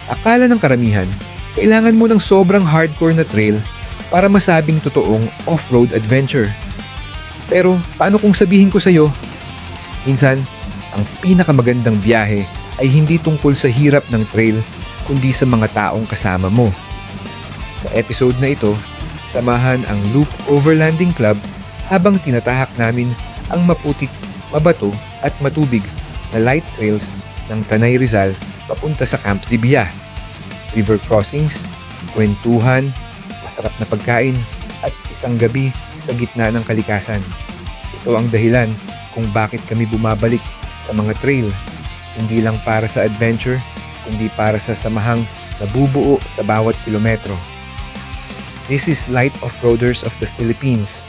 Akala ng karamihan, kailangan mo ng sobrang hardcore na trail para masabing totoong off-road adventure. Pero paano kung sabihin ko sa'yo, minsan, ang pinakamagandang biyahe ay hindi tungkol sa hirap ng trail kundi sa mga taong kasama mo. Sa episode na ito, samahan ang Loop Overlanding Club habang tinatahak namin ang maputik, mabato at matubig na light trails ng Tanay Rizal papunta sa Camp Zibiya. River crossings, kwentuhan, masarap na pagkain at isang gabi sa gitna ng kalikasan. Ito ang dahilan kung bakit kami bumabalik sa mga trail, hindi lang para sa adventure, kundi para sa samahang nabubuo sa bawat kilometro. This is Light Off-Roaders of the Philippines.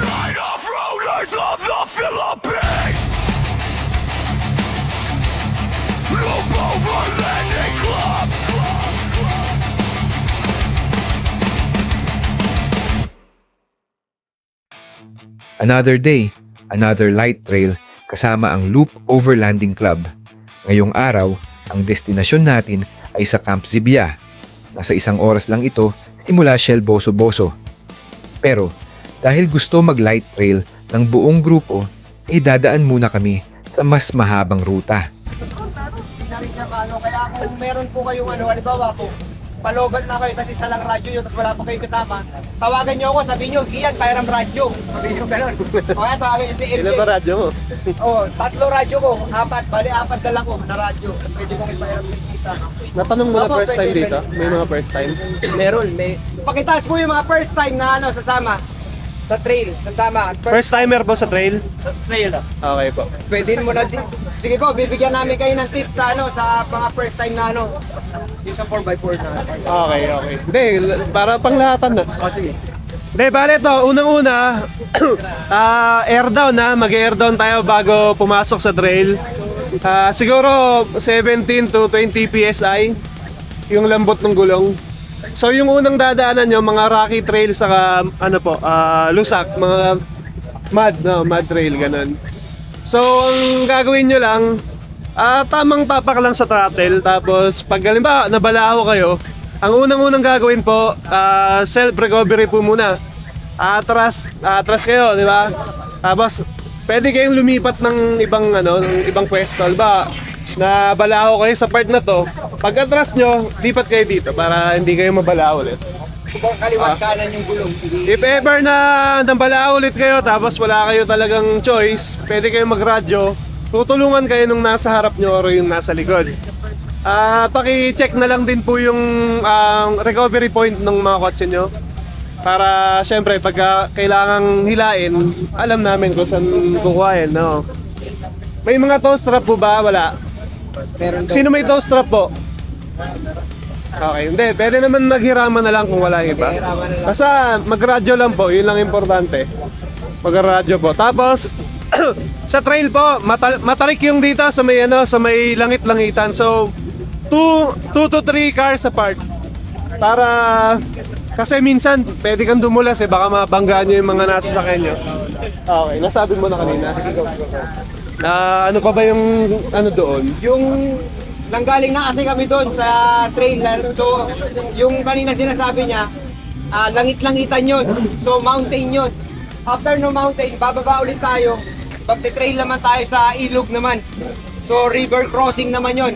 Light Off-Roaders of the Philippines! Loop Overlanding Club! Another day, another light trail kasama ang Loop Overlanding Club. Ngayong araw, ang destinasyon natin ay sa Camp Zibiya. Nasa 1 oras lang ito simula Shell Boso-Boso. Pero dahil gusto mag-light trail ng buong grupo, dadaan muna kami sa mas mahabang ruta. Kaya kung meron po kayong halimbawa po, palobat na kayo, tapos isa lang radyo nyo, tapos wala pa kayong kasama, tawagan nyo ako, sabihin nyo, Gian, Pairam radyo. Sabihin nyo gano'n. O kaya tawagan nyo si MJ. Ilan ba radyo mo? Oo, 3 radyo ko, 4, bali 4 na lang ko na radyo. Pwede kong ipairam yung isa. Natanong mo na Opo, first time pwede, dito? pwede. May mga first time? Meron, may. Pakitaas po yung mga first time na sasama. Sa trail, sasama. First timer po sa trail? Sa trail. Okay po. Pwede mo na din. Sige po, bibigyan namin kayo ng tips sa sa mga first time na yung sa 4x4 na. Okay. Hindi, para panglahatan na. O sige. Hindi, bale ito, unang-una, air down na. Mag-air down tayo bago pumasok sa trail. Siguro 17 to 20 PSI yung lambot ng gulong. So yung unang dadaanan nyo, mga rocky trail sa lusak, mga mud trail, ganun. So ang gagawin nyo lang, tamang tapak lang sa throttle. Tapos pag halimbawa nabalaho kayo, ang unang-unang gagawin po, self-recovery po muna. Atras kayo, di ba? Tapos pwede kayong lumipat ng ibang pwesto. Halimbawa, na balaho kayo sa part na to, pag atras nyo, lipat kayo dito para hindi kayo mabalaho ulit. Kung kaliwat kanan yung gulong. If ever na nabalaho ulit kayo tapos wala kayo talagang choice, pwede kayo magradyo, tutulungan kayo nung nasa harap nyo o yung nasa likod. Paki-check na lang din po yung recovery point ng mga kotse nyo. Para syempre pag kailangang hilain, alam namin kung saan kukuhain, no? May mga toe strap po ba? Wala. Sino may toe strap po? Okay, hindi. Pwede naman maghiraman na lang kung wala yung iba. Basta magradyo lang po, yun lang importante. Magradyo po. Tapos, sa trail po, matarik yung dito sa may langit-langitan. So, 2 to 3 cars apart. Para, kasi minsan, pwede kang dumulas baka mabanggaan nyo yung mga nasa sakyan nyo. Okay, nasabi mo na kanina. Ano pa ba yung doon? Yung nanggaling na kasi kami doon sa trail. So, yung kanina sinasabi niya, langit-langitan yun. So, mountain yun. After no mountain, bababa ulit tayo. Pagte-trail naman tayo sa ilog naman. So, river crossing naman yun.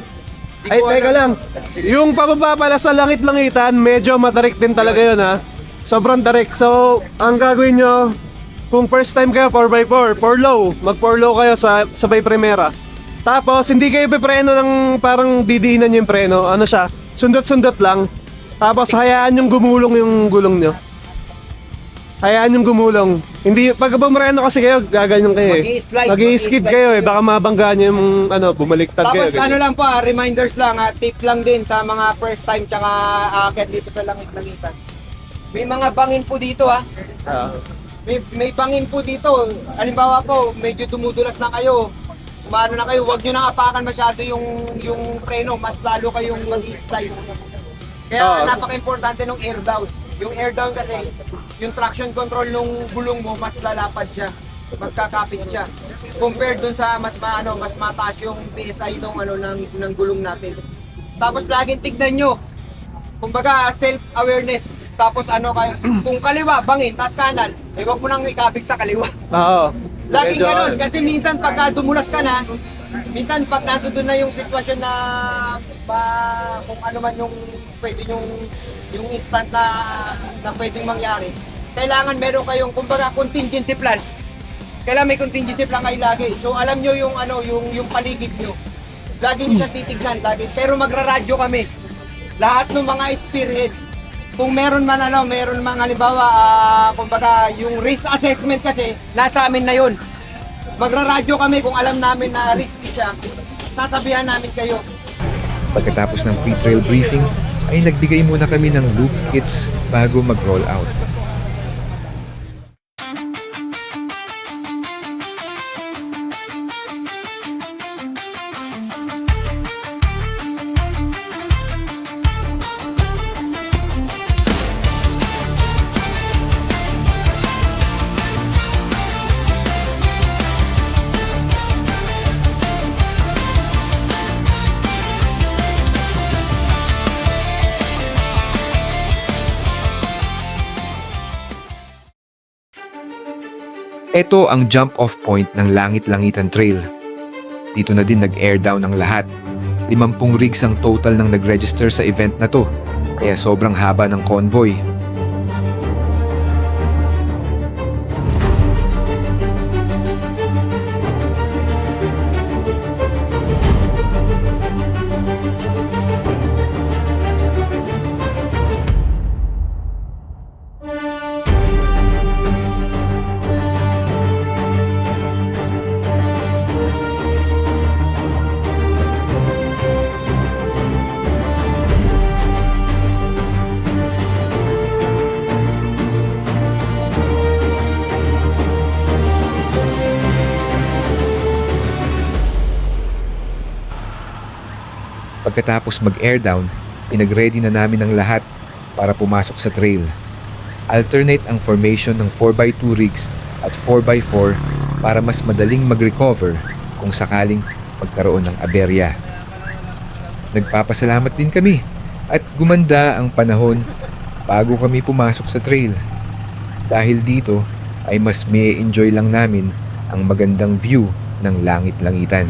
Ay, teka lang. Yung pababa pala sa langit-langitan, medyo matarik din talaga yun, ha? Sobrang tarik. So, ang gagawin nyo, kung first time kayo 4x4, mag-4 low kayo sa sabay primera. Tapos hindi kayo pipreno ng parang didiinan yung preno. Ano siya? Sundot-sundot lang. Tapos hayaan yung gumulong yung gulong nyo. Hayaan yung gumulong. Hindi, pag bumreno kasi kayo, gaganyan kayo Mag-i-skid kayo baka mabangga nyo yung bumaliktad Tapos kayo. lang po, reminders lang, tip lang din sa mga first time tsaka aakyat dito sa langit-langitan. May mga bangin po dito May bangin po dito. Halimbawa po, medyo dumudulas na kayo. Umano na kayo, huwag nyo nang apakan masyado yung preno, mas lalo kayong mag-slide. Kaya napaka-importante ng air down. Yung air down kasi, yung traction control nung gulong mo, mas lalapad siya. Mas kakapit siya. Compared dun sa mas mataas yung PSI ng gulong natin. Tapos laging tignan nyo. Kumbaga, self-awareness. Tapos kung kaliwa, bangin, tas kanan, huwag mo nang ikabig sa kaliwa. Oo. Laging Medyo- ganun. Kasi minsan pagka dumulas ka na, minsan pag nandun na yung sitwasyon na kung ano man yung pwede yung instant na pwedeng mangyari, kailangan meron kayong kumbaga contingency plan. Kailangan may contingency plan kayo lagi. So alam nyo yung paligid nyo. Lagi nyo siya titignan, lagi. Pero magraradyo kami. Lahat ng mga spearhead. Kung meron man halimbawa, kumbaga yung risk assessment kasi nasa amin na yun. Magraradyo kami kung alam namin na risky siya. Sasabihan namin kayo. Pagkatapos ng pre-trail briefing, ay nagbigay muna kami ng loop kits bago mag-roll out. Ito ang jump-off point ng Langit-Langitan Trail. Dito na din nag-air down ang lahat. 50 rigs ang total ng nag-register sa event na to, kaya sobrang haba ng convoy. Pagkatapos mag-air down, pinag-ready na namin ang lahat para pumasok sa trail. Alternate ang formation ng 4x2 rigs at 4x4 para mas madaling mag-recover kung sakaling magkaroon ng aberya. Nagpapasalamat din kami at gumanda ang panahon bago kami pumasok sa trail. Dahil dito ay mas may enjoy lang namin ang magandang view ng langit-langitan.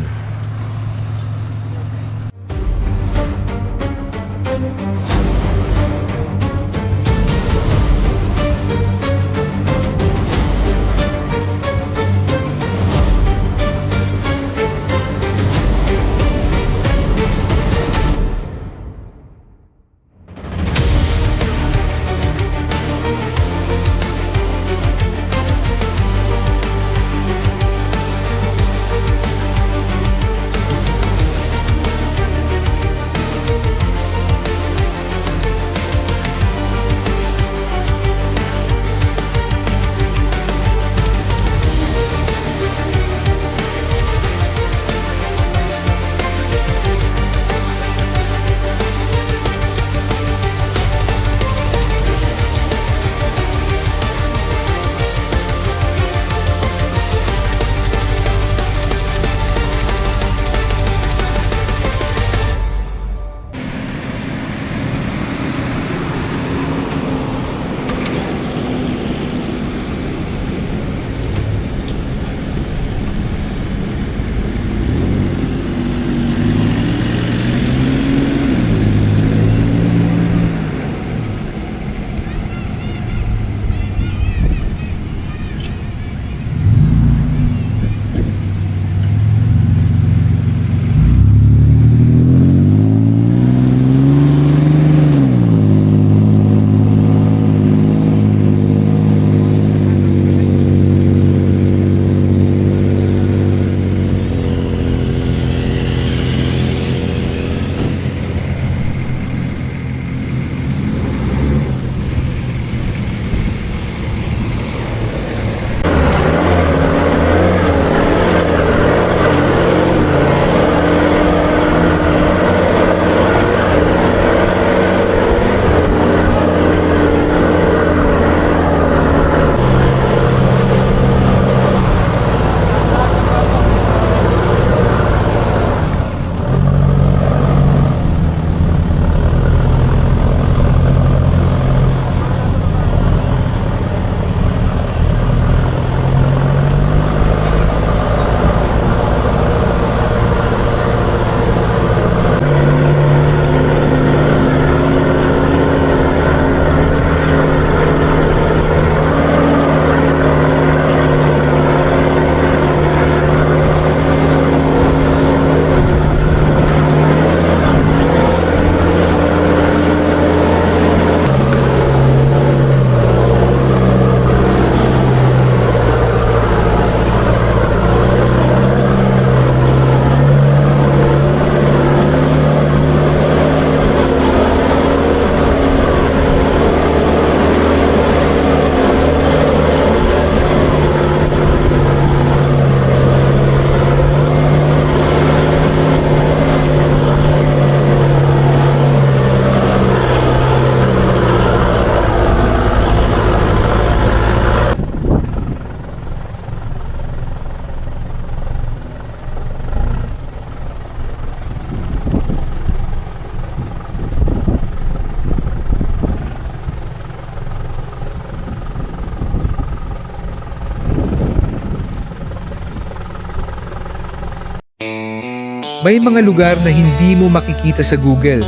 May mga lugar na hindi mo makikita sa Google.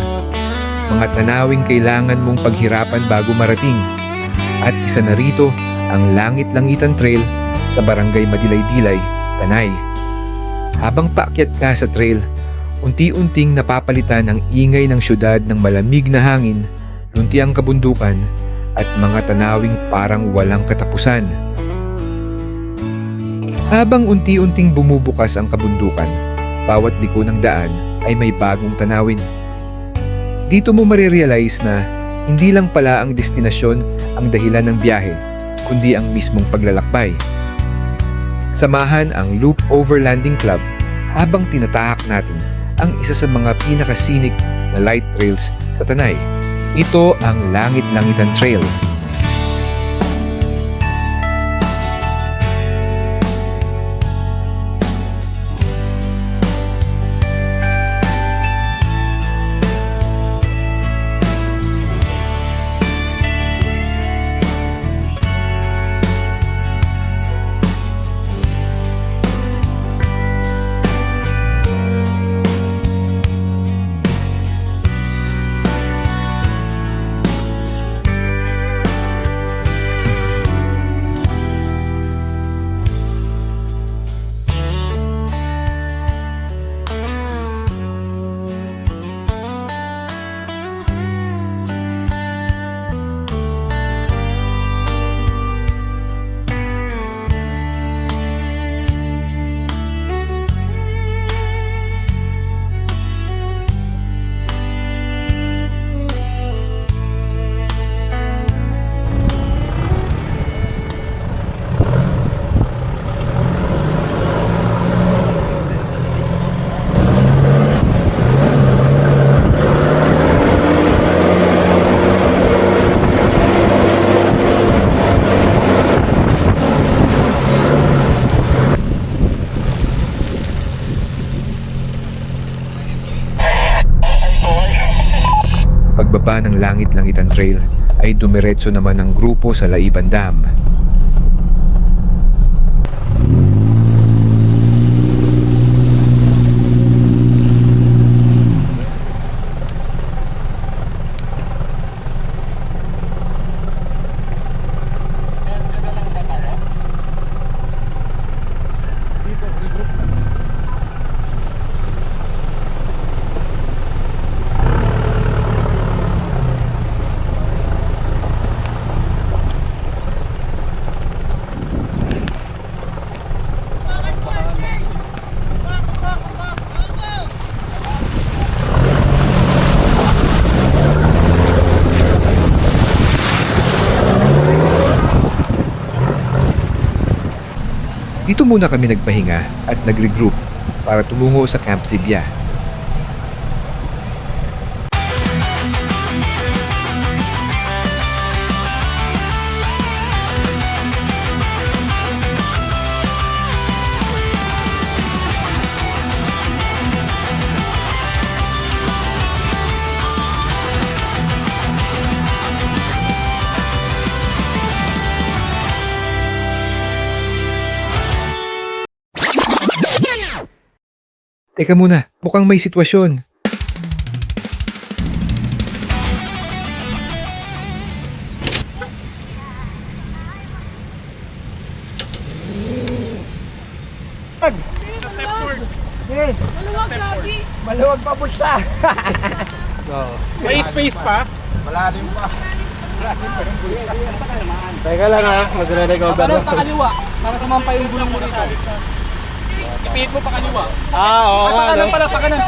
Mga tanawing kailangan mong paghirapan bago marating. At isa na rito ang Langit-Langitan Trail sa Barangay Madilay-Dilay, Tanay. Habang paakyat ka sa trail, unti-unting napapalitan ang ingay ng syudad ng malamig na hangin, luntiang kabundukan, at mga tanawing parang walang katapusan. Habang unti-unting bumubukas ang kabundukan, bawat liko ng daan ay may bagong tanawin. Dito mo marirealize na hindi lang pala ang destinasyon ang dahilan ng biyahe, kundi ang mismong paglalakbay. Samahan ang Loop Overlanding Club habang tinatahak natin ang isa sa mga pinaka-scenic na light trails sa Tanay. Ito ang Langit-Langitan Trail. Pagbaba ng Langit-Langitan Trail ay dumiretso naman ang grupo sa Laiban Dam. Dito muna kami nagpahinga at nag-regroup para tumungo sa Camp Sibya. Teka muna, mukhang may sitwasyon. Sige. Maluwag, Gabi. Maluwag pa po siya. May space pa? Malalim pa. Teka lang ha, magre-recover Parang pakaliwa. Para sumampay yung gulong mo dito. Ipihit mo pakaliwa. Oo Pakanan pala, pakanan.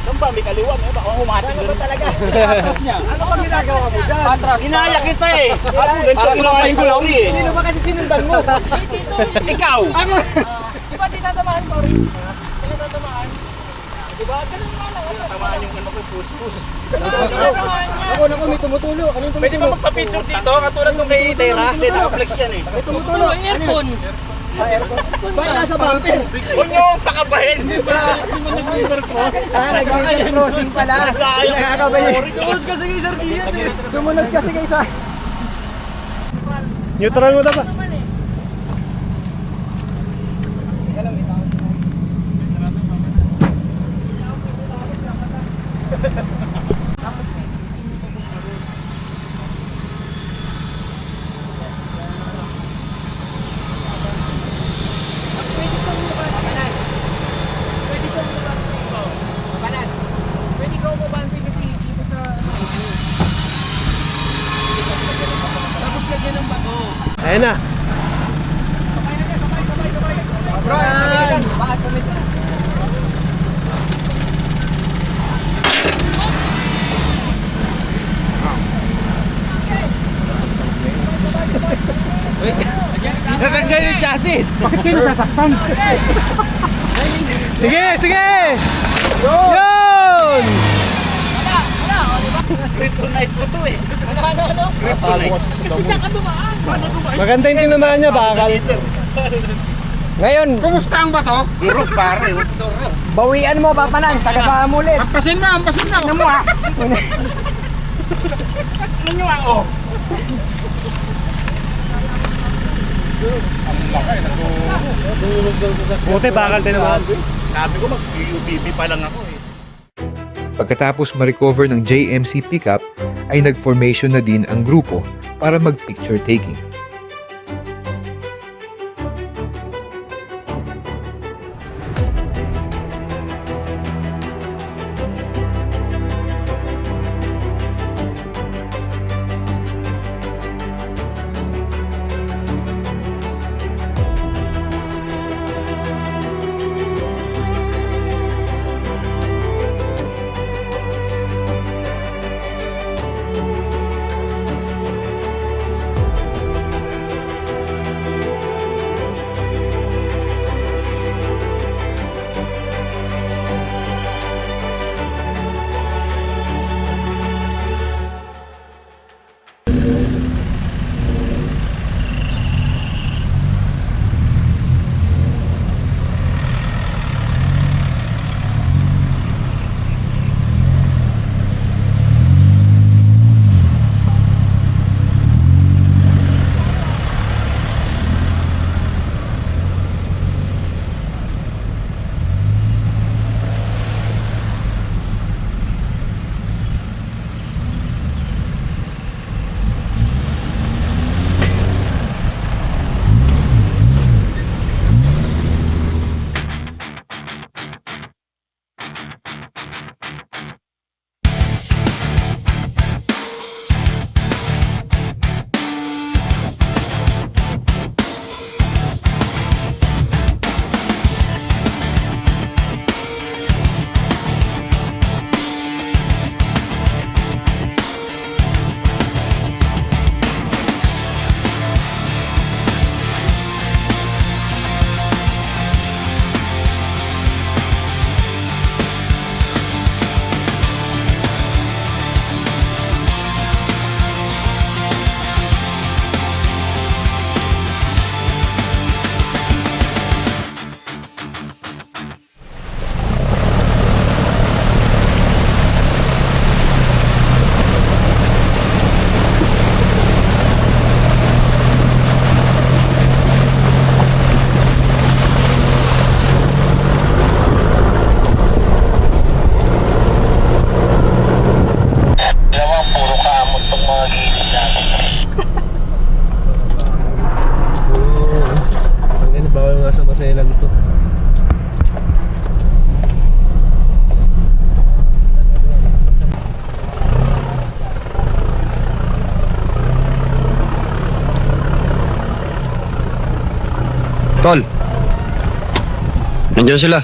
Doon ba? May kaliwag. Baka humating doon. Ano ba talaga? Patras niya. Ano bang ginagawa mo dyan? Patras. Inaya kita eh. Ako, ganito ginawa yung gulaw eh. Sino ba kasi sinundan mo? Ikaw! Ano? Di ba tinatamaan, Tori? Tinatamaan. Di ba? Ganun nga lang. Tamaan yung ano ko, push. Tinatamaan niya. Ako, may tumutulo. Ano yung tumutulo? Pwede ba magpa-picture dito? Katulad nung kay Tera? Hindi, naka-flex yan eh. May tumutulo. Aircon. Aircon. Ba't nasa bumper? Huwag niyo akong pakabahin! Nag-river crossing pala. Nakakabayin. Sumunod kasi kay Sir Gian eh. Sumunod kasi kayo sa... Neutral mo dapat. Ayan na. Bro, yan. Bakit kumita? Natanggal yung chassis. Bakit kayo nasasaktan? Sige, sige! Yun! Maganda yung tinamaan niya, bakal. Ngayon, Kumusta ang bato? Duro pare. bawian mo, papanan. Sagasaan mo ulit. Ampasin mo. Ano mo ha? Ano nyo ako? Buti, bakal tinamaan. Sabi ko mag-UBB pa lang ako eh. Pagkatapos ma-recover ng JMC pickup ay nag-formation na din ang grupo para mag-picture taking. Tol, nandiyan sila.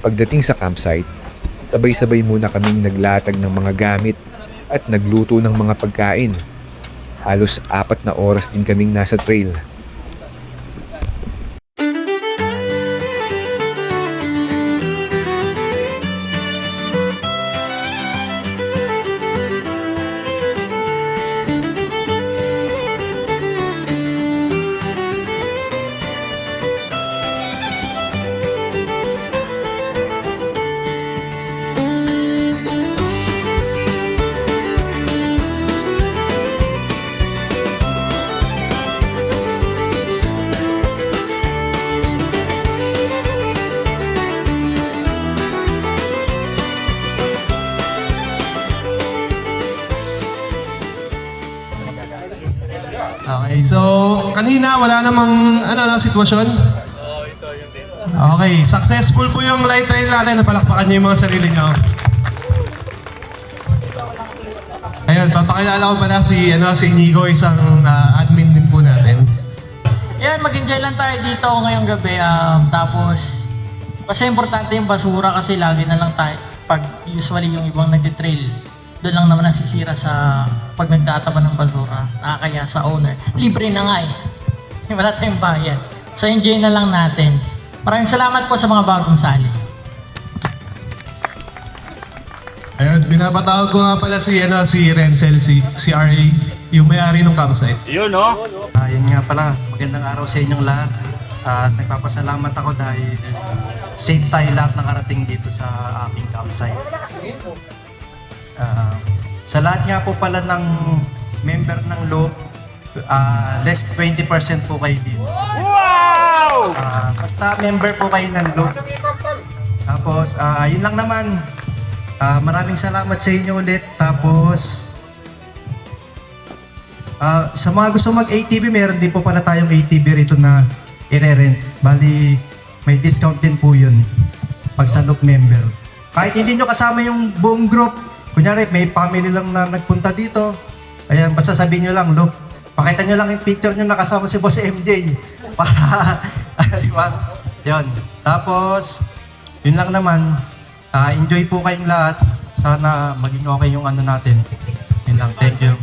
Pagdating sa campsite, sabay-sabay muna kaming naglatag ng mga gamit at nagluto ng mga pagkain. Halos 4 na oras din kaming nasa trail. Okay, so kanina wala namang sitwasyon. Okay, successful po yung light trail natin. Napalakpakan niyo yung mga sarili niyo. Ayun, papakilala ko pala si Inigo, isang admin din po natin. Yan, mag-enjoy lang tayo dito ngayong gabi. Tapos, kasi importante yung basura kasi lagi na lang tayo, pag usually yung ibang nag-trail, doon lang naman nasisira sa pag nagtataba ng basura. Nakakaya sa owner. Libre na nga eh. Wala tayong bayad. So enjoy na lang natin. Maraming salamat po sa mga bagong sali. Ayun, pinapatawag ko nga pala si Renzel, si RA, yung may-ari ng campsite. Yun, no? Yun nga pala, magandang araw sa inyong lahat. At nagpapasalamat ako dahil safe tayo lahat nakarating dito sa aking campsite. Sa lahat nga po pala ng member ng Loop, less 20% po kayo din. Wow! Basta member po kayo ng Loop. Tapos, yun lang naman. Maraming salamat sa inyo ulit. Tapos, sa mga gusto mag-ATV, meron din po pala tayong ATV rito na i-rent. Bali, may discount din po yun pag sa Loop member. Kahit hindi nyo kasama yung buong group, kunyari may family lang na nagpunta dito, ayan, basta sabihin nyo lang, Loop, pakita nyo lang yung picture nyo nakasama si Boss MJ. Para, di ba? Yun. Tapos, yun lang naman. Enjoy po kayong lahat. Sana maging okay yung natin. Yun lang. Thank you.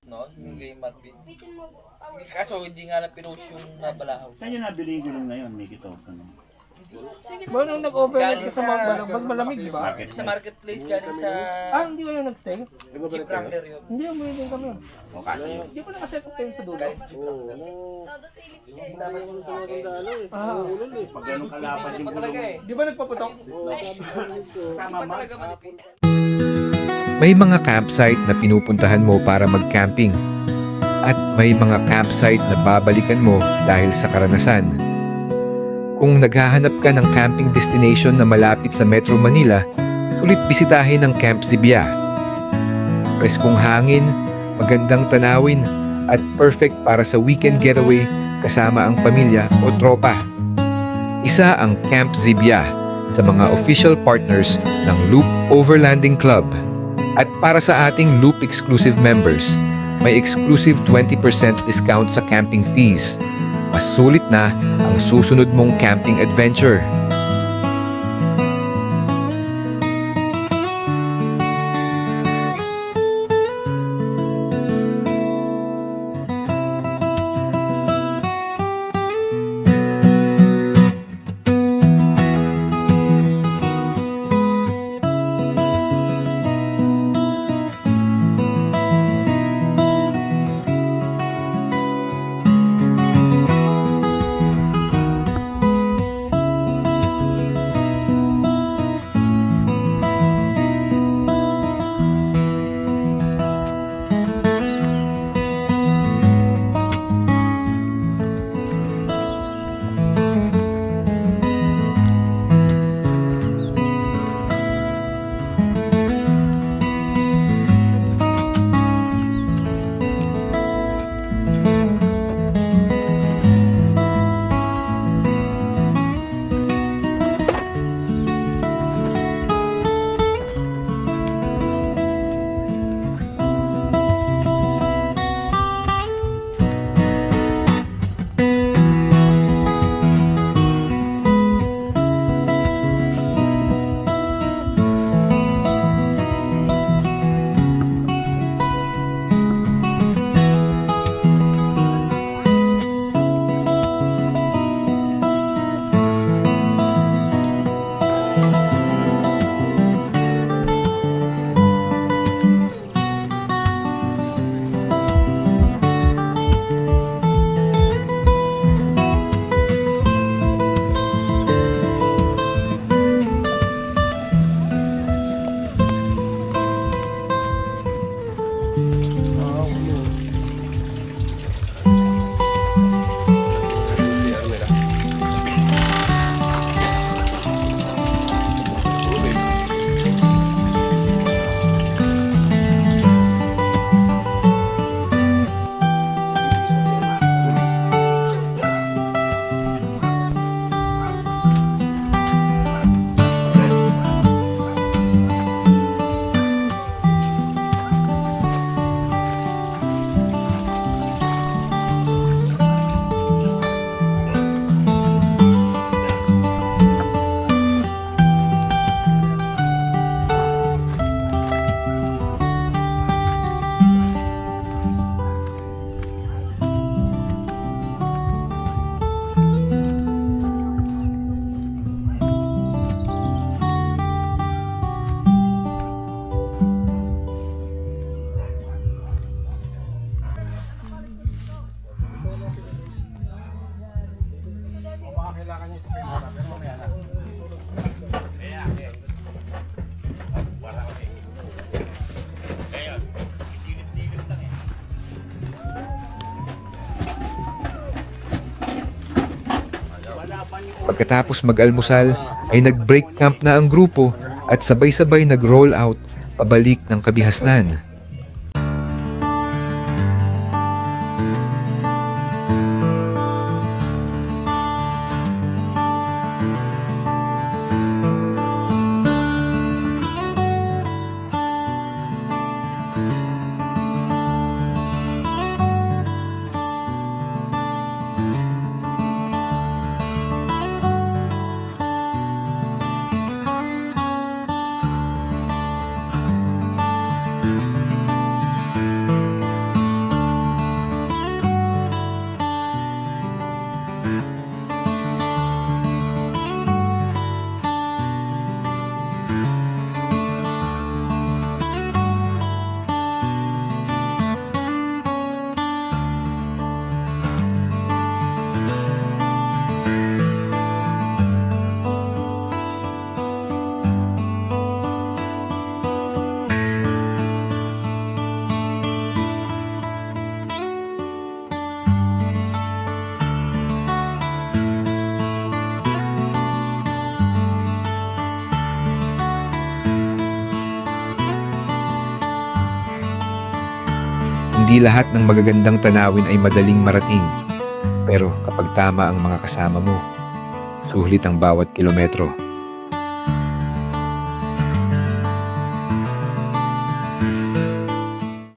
No, yung game Marvin. Kaso hindi nga na pinost yung nabalahaw. Saan yung nabili ko lang ngayon? May kita ko na. Ba nung nag-overload Galing ka sa mga balag malamig, di ba? Sa marketplace galing sa Hindi ko na nag-stay. Jeep Wrangler yun. Hindi, umuwi din kami. Okay. Hindi ko nakaset up kayo sa dulo. Galing sa Jeep Wrangler. Tama yung sa akin. Pag ganun kalapad yung Talaga eh. Di ba nagpaputok? Tama ba? Talaga manipis. May mga campsite na pinupuntahan mo para mag-camping. At may mga campsite na babalikan mo dahil sa karanasan. Kung naghahanap ka ng camping destination na malapit sa Metro Manila, ulit bisitahin ang Camp Zibia. Preskong hangin, magandang tanawin, at perfect para sa weekend getaway kasama ang pamilya o tropa. Isa ang Camp Zibia sa mga official partners ng Loop Overlanding Club. At para sa ating Loop exclusive members, may exclusive 20% discount sa camping fees. Mas sulit na ang susunod mong camping adventure. Pagkatapos mag-almusal ay nag-break camp na ang grupo at sabay-sabay nag-roll out pabalik ng Kabihasnan. Hindi lahat ng magagandang tanawin ay madaling marating. Pero kapag tama ang mga kasama mo, sulit ang bawat kilometro.